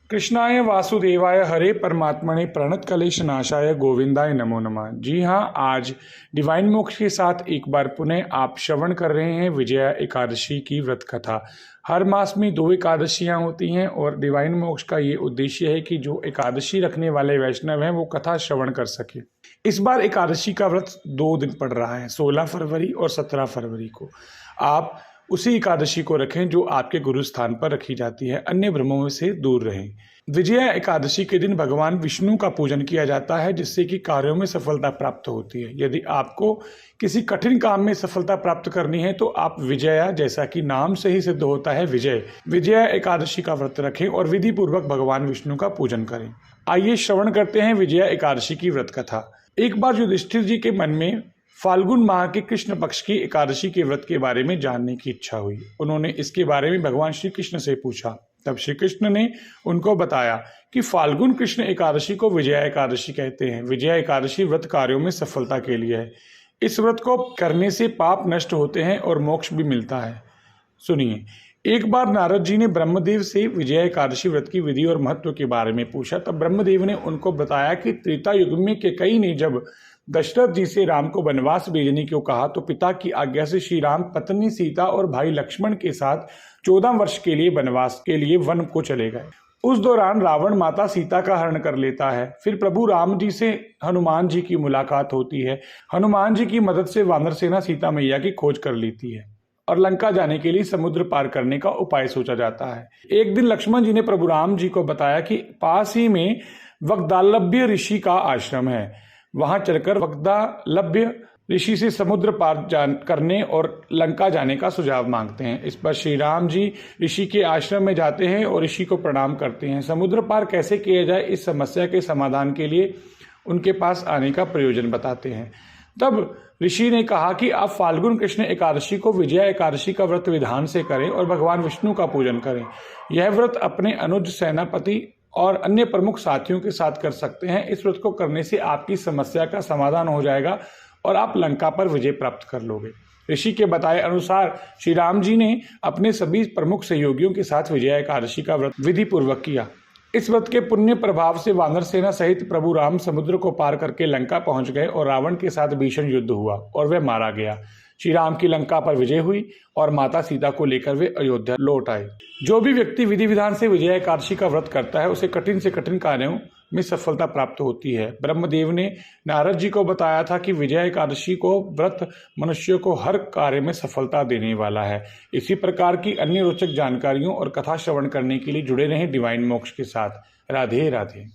कृष्णाय वासुदेवाय हरे परमात्मने प्रणत कलेश नाशाय गोविंदाय नमो नमः। जी हाँ, आज डिवाइन मोक्ष के साथ एक बार पुनः आप श्रवण कर रहे हैं विजया एकादशी की व्रत कथा। हर मास में 2 एकादशियां होती हैं और डिवाइन मोक्ष का ये उद्देश्य है कि जो एकादशी रखने वाले वैष्णव हैं वो कथा श्रवण कर सके। इस बार एकादशी का व्रत 2 दिन पड़ रहा है, 16 फरवरी और 17 फरवरी को। आप उसी एकादशी को रखें जो आपके गुरु स्थान पर रखी जाती है, अन्य भ्रमों से दूर रहें। विजया एकादशी के दिन भगवान विष्णु का पूजन किया जाता है, जिससे कि कार्यों में सफलता प्राप्त होती है। यदि आपको किसी कठिन काम में सफलता प्राप्त करनी है तो आप विजया, जैसा कि नाम से ही सिद्ध होता है विजया एकादशी का व्रत रखें और विधि पूर्वक भगवान विष्णु का पूजन करें। आइए श्रवण करते हैं विजया एकादशी की व्रत कथा। एक बार युधिष्ठिर जी के मन में फाल्गुन माह के कृष्ण पक्ष की एकादशी के व्रत के बारे में जानने की इच्छा हुई। उन्होंने इसके बारे में भगवान श्री कृष्ण से पूछा। तब श्री कृष्ण ने उनको बताया कि फाल्गुन कृष्ण एकादशी को विजया एकादशी कहते हैं। विजया एकादशी व्रत कार्यों में सफलता के लिए है। इस व्रत को करने से पाप नष्ट होते हैं और मोक्ष भी मिलता है। सुनिए, एक बार नारद जी ने ब्रह्मदेव से विजया एकादशी व्रत की विधि और महत्व के बारे में पूछा। तब ब्रह्मदेव ने उनको बताया कि त्रेता युग में केकई ने जब दशरथ जी से राम को वनवास भेजने को कहा तो पिता की आज्ञा से श्री राम पत्नी सीता और भाई लक्ष्मण के साथ 14 वर्ष के लिए वनवास के लिए वन को चले गए। उस दौरान रावण माता सीता का हरण कर लेता है। फिर प्रभु राम जी से हनुमान जी की मुलाकात होती है। हनुमान जी की मदद से वानर सेना सीता मैया की खोज कर लेती है और लंका जाने के लिए समुद्र पार करने का उपाय सोचा जाता है। एक दिन लक्ष्मण जी ने प्रभु राम जी को बताया कि पास ही में वग्दालभ्य ऋषि का आश्रम है। वहां चलकर वग्दालभ्य ऋषि से समुद्र पार करने और लंका जाने का सुझाव मांगते हैं। इस पर श्री राम जी ऋषि के आश्रम में जाते हैं और ऋषि को प्रणाम करते हैं। समुद्र पार कैसे किया जाए इस समस्या के समाधान के लिए उनके पास आने का प्रयोजन बताते हैं। तब ऋषि ने कहा कि आप फाल्गुन कृष्ण एकादशी को विजया एकादशी का व्रत विधान से करें और भगवान विष्णु का पूजन करें। यह व्रत अपने अनुज, सेनापति और अन्य प्रमुख साथियों के साथ कर सकते हैं। इस व्रत को करने से आपकी समस्या का समाधान हो जाएगा और आप लंका पर विजय प्राप्त कर लोगे। ऋषि के बताए अनुसार श्री राम जी ने अपने सभी प्रमुख सहयोगियों के साथ विजया एकादशी का व्रत विधि पूर्वक किया। इस व्रत के पुण्य प्रभाव से वानर सेना सहित प्रभु राम समुद्र को पार करके लंका पहुंच गए और रावण के साथ भीषण युद्ध हुआ और वह मारा गया। श्री राम की लंका पर विजय हुई और माता सीता को लेकर वे अयोध्या लौट आए। जो भी व्यक्ति विधि विधान से विजया एकादशी का व्रत करता है उसे कठिन से कठिन कार्यों में सफलता प्राप्त होती है। ब्रह्मदेव ने नारद जी को बताया था कि विजया एकादशी को व्रत मनुष्य को हर कार्य में सफलता देने वाला है। इसी प्रकार की अन्य रोचक जानकारियों और कथा श्रवण करने के लिए जुड़े रहें डिवाइन मोक्ष के साथ। राधे राधे।